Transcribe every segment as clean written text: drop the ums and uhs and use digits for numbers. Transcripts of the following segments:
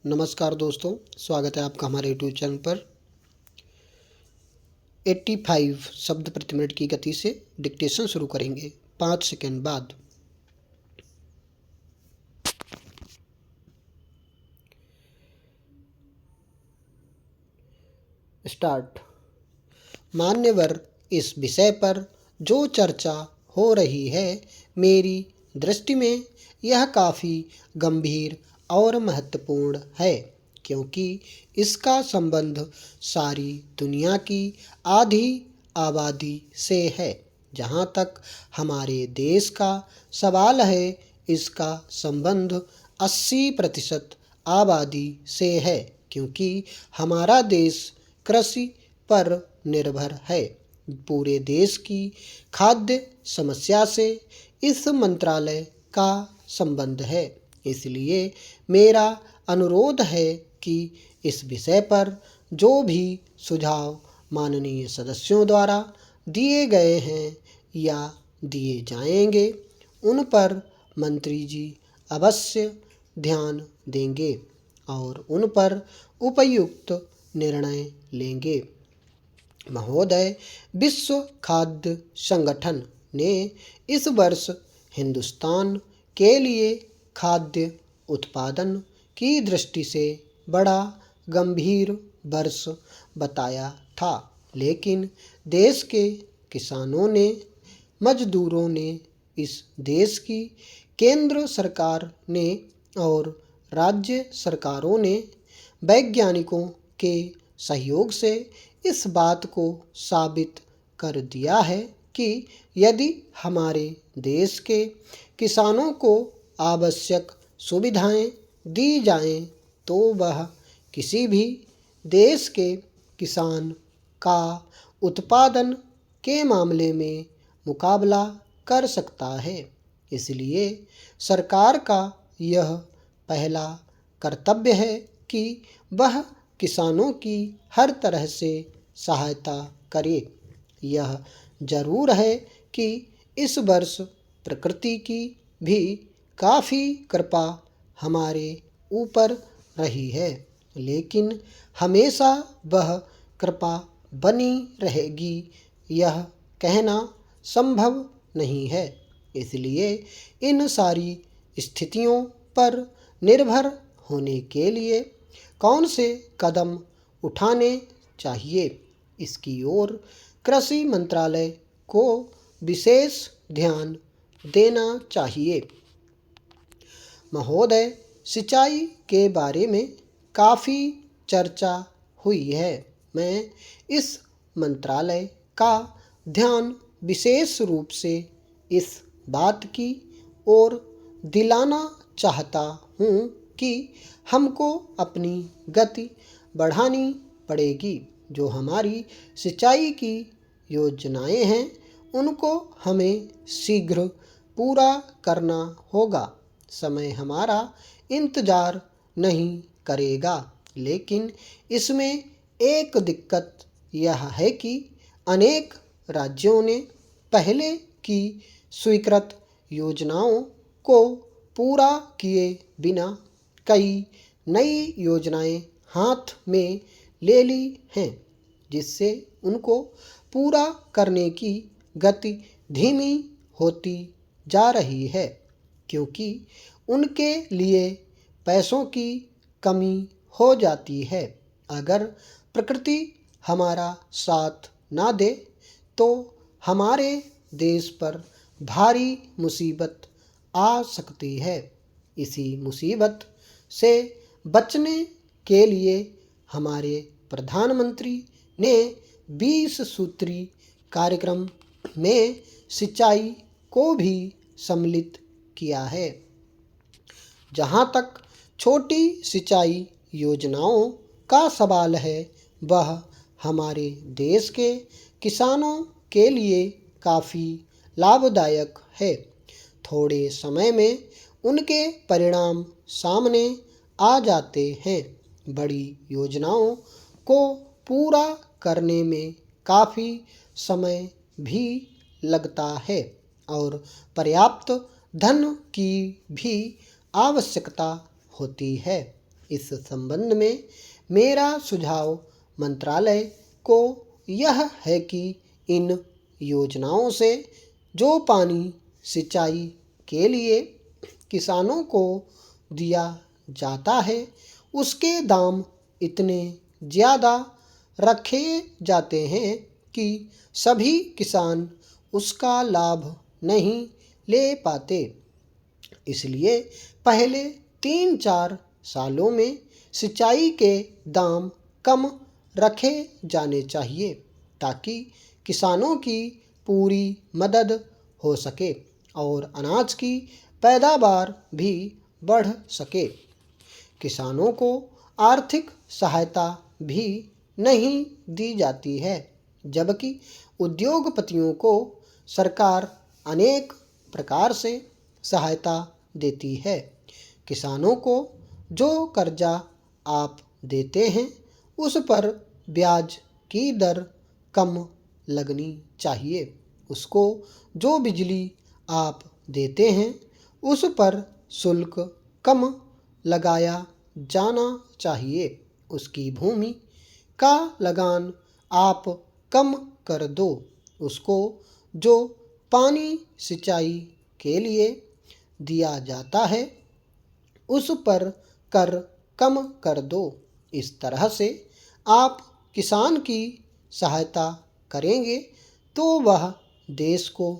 नमस्कार दोस्तों, स्वागत है आपका हमारे यूट्यूब चैनल पर। 85 शब्द प्रति मिनट की गति से डिक्टेशन शुरू करेंगे 5 सेकंड बाद। स्टार्ट। मान्यवर, इस विषय पर जो चर्चा हो रही है, मेरी दृष्टि में यह काफ़ी गंभीर और महत्वपूर्ण है, क्योंकि इसका संबंध सारी दुनिया की आधी आबादी से है। जहाँ तक हमारे देश का सवाल है, इसका संबंध 80% आबादी से है, क्योंकि हमारा देश कृषि पर निर्भर है। पूरे देश की खाद्य समस्या से इस मंत्रालय का संबंध है। इसलिए मेरा अनुरोध है कि इस विषय पर जो भी सुझाव माननीय सदस्यों द्वारा दिए गए हैं या दिए जाएंगे, उन पर मंत्री जी अवश्य ध्यान देंगे और उन पर उपयुक्त निर्णय लेंगे। महोदय, विश्व खाद्य संगठन ने इस वर्ष हिंदुस्तान के लिए खाद्य उत्पादन की दृष्टि से बड़ा गंभीर वर्ष बताया था, लेकिन देश के किसानों ने, मजदूरों ने, इस देश की केंद्र सरकार ने और राज्य सरकारों ने वैज्ञानिकों के सहयोग से इस बात को साबित कर दिया है कि यदि हमारे देश के किसानों को आवश्यक सुविधाएं दी जाएं, तो वह किसी भी देश के किसान का उत्पादन के मामले में मुकाबला कर सकता है। इसलिए सरकार का यह पहला कर्तव्य है कि वह किसानों की हर तरह से सहायता करे। यह जरूर है कि इस वर्ष प्रकृति की भी काफ़ी कृपा हमारे ऊपर रही है, लेकिन हमेशा वह कृपा बनी रहेगी, यह कहना संभव नहीं है। इसलिए इन सारी स्थितियों पर निर्भर होने के लिए कौन से कदम उठाने चाहिए, इसकी ओर कृषि मंत्रालय को विशेष ध्यान देना चाहिए। महोदय, सिंचाई के बारे में काफ़ी चर्चा हुई है। मैं इस मंत्रालय का ध्यान विशेष रूप से इस बात की ओर दिलाना चाहता हूँ कि हमको अपनी गति बढ़ानी पड़ेगी। जो हमारी सिंचाई की योजनाएं हैं, उनको हमें शीघ्र पूरा करना होगा। समय हमारा इंतज़ार नहीं करेगा, लेकिन इसमें एक दिक्कत यह है कि अनेक राज्यों ने पहले की स्वीकृत योजनाओं को पूरा किए बिना कई नई योजनाएं हाथ में ले ली हैं, जिससे उनको पूरा करने की गति धीमी होती जा रही है, क्योंकि उनके लिए पैसों की कमी हो जाती है। अगर प्रकृति हमारा साथ ना दे तो हमारे देश पर भारी मुसीबत आ सकती है। इसी मुसीबत से बचने के लिए हमारे प्रधानमंत्री ने 20 सूत्री कार्यक्रम में सिंचाई को भी सम्मिलित किया है। जहाँ तक छोटी सिंचाई योजनाओं का सवाल है, वह हमारे देश के किसानों के लिए काफ़ी लाभदायक है। थोड़े समय में उनके परिणाम सामने आ जाते हैं। बड़ी योजनाओं को पूरा करने में काफ़ी समय भी लगता है और पर्याप्त धन की भी आवश्यकता होती है। इस संबंध में मेरा सुझाव मंत्रालय को यह है कि इन योजनाओं से जो पानी सिंचाई के लिए किसानों को दिया जाता है उसके दाम इतने ज़्यादा रखे जाते हैं कि सभी किसान उसका लाभ नहीं ले पाते। इसलिए पहले 3-4 सालों में सिंचाई के दाम कम रखे जाने चाहिए ताकि किसानों की पूरी मदद हो सके और अनाज की पैदावार भी बढ़ सके। किसानों को आर्थिक सहायता भी नहीं दी जाती है, जबकि उद्योगपतियों को सरकार अनेक प्रकार से सहायता देती है। किसानों को जो कर्जा आप देते हैं उस पर ब्याज की दर कम लगनी चाहिए। उसको जो बिजली आप देते हैं उस पर शुल्क कम लगाया जाना चाहिए। उसकी भूमि का लगान आप कम कर दो। उसको जो पानी सिंचाई के लिए दिया जाता है उस पर कर कम कर दो। इस तरह से आप किसान की सहायता करेंगे तो वह देश को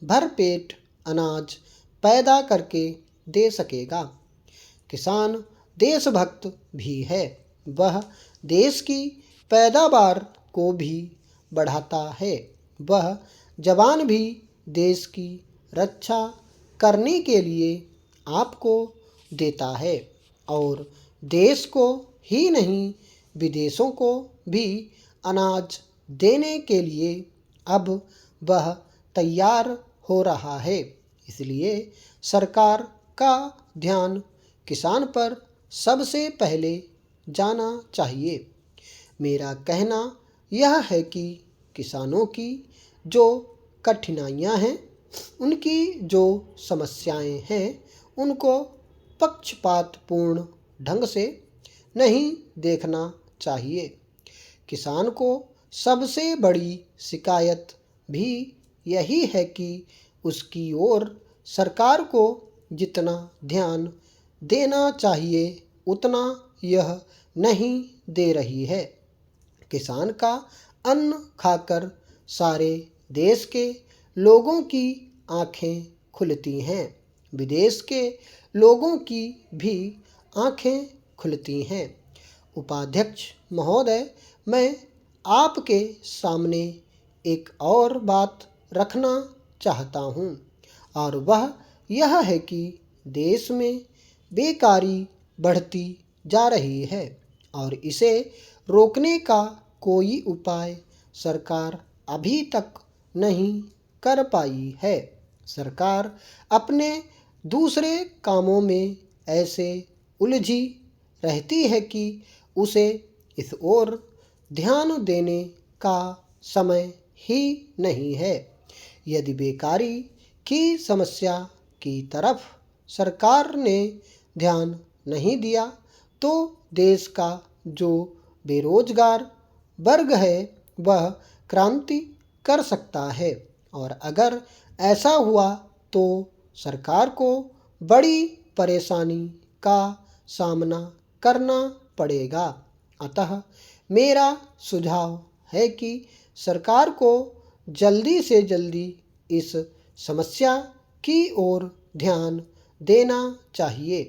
भरपेट अनाज पैदा करके दे सकेगा। किसान देशभक्त भी है। वह देश की पैदावार को भी बढ़ाता है। वह जवान भी देश की रक्षा करने के लिए आपको देता है और देश को ही नहीं विदेशों को भी अनाज देने के लिए अब वह तैयार हो रहा है। इसलिए सरकार का ध्यान किसान पर सबसे पहले जाना चाहिए। मेरा कहना यह है कि किसानों की जो कठिनाइयाँ हैं, उनकी जो समस्याएं हैं, उनको पक्षपातपूर्ण ढंग से नहीं देखना चाहिए। किसान को सबसे बड़ी शिकायत भी यही है कि उसकी ओर सरकार को जितना ध्यान देना चाहिए उतना यह नहीं दे रही है। किसान का अन्न खाकर सारे देश के लोगों की आंखें खुलती हैं। विदेश के लोगों की भी आंखें खुलती हैं। उपाध्यक्ष महोदय, मैं आपके सामने एक और बात रखना चाहता हूँ और वह यह है कि देश में बेकारी बढ़ती जा रही है और इसे रोकने का कोई उपाय सरकार अभी तक नहीं कर पाई है। सरकार अपने दूसरे कामों में ऐसे उलझी रहती है कि उसे इस ओर ध्यान देने का समय ही नहीं है। यदि बेकारी की समस्या की तरफ सरकार ने ध्यान नहीं दिया तो देश का जो बेरोजगार वर्ग है वह क्रांति कर सकता है और अगर ऐसा हुआ तो सरकार को बड़ी परेशानी का सामना करना पड़ेगा। अतः मेरा सुझाव है कि सरकार को जल्दी से जल्दी इस समस्या की ओर ध्यान देना चाहिए।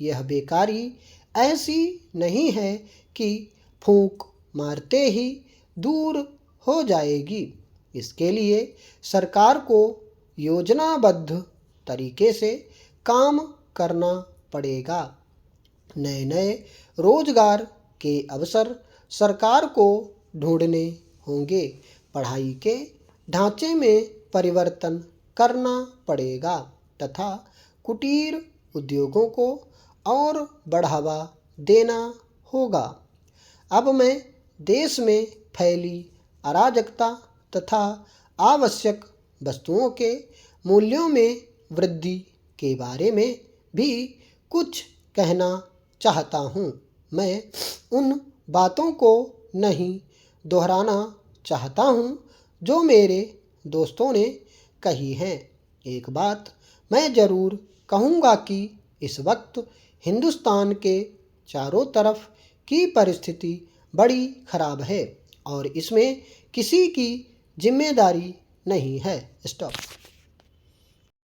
यह बेकारी ऐसी नहीं है कि फूंक मारते ही दूर हो जाएगी। इसके लिए सरकार को योजनाबद्ध तरीके से काम करना पड़ेगा। नए नए रोजगार के अवसर सरकार को ढूंढने होंगे। पढ़ाई के ढांचे में परिवर्तन करना पड़ेगा तथा कुटीर उद्योगों को और बढ़ावा देना होगा। अब मैं देश में फैली अराजकता तथा आवश्यक वस्तुओं के मूल्यों में वृद्धि के बारे में भी कुछ कहना चाहता हूँ। मैं उन बातों को नहीं दोहराना चाहता हूँ जो मेरे दोस्तों ने कही हैं। एक बात मैं ज़रूर कहूँगा कि इस वक्त हिंदुस्तान के चारों तरफ की परिस्थिति बड़ी ख़राब है और इसमें किसी की जिम्मेदारी नहीं है। स्टॉप।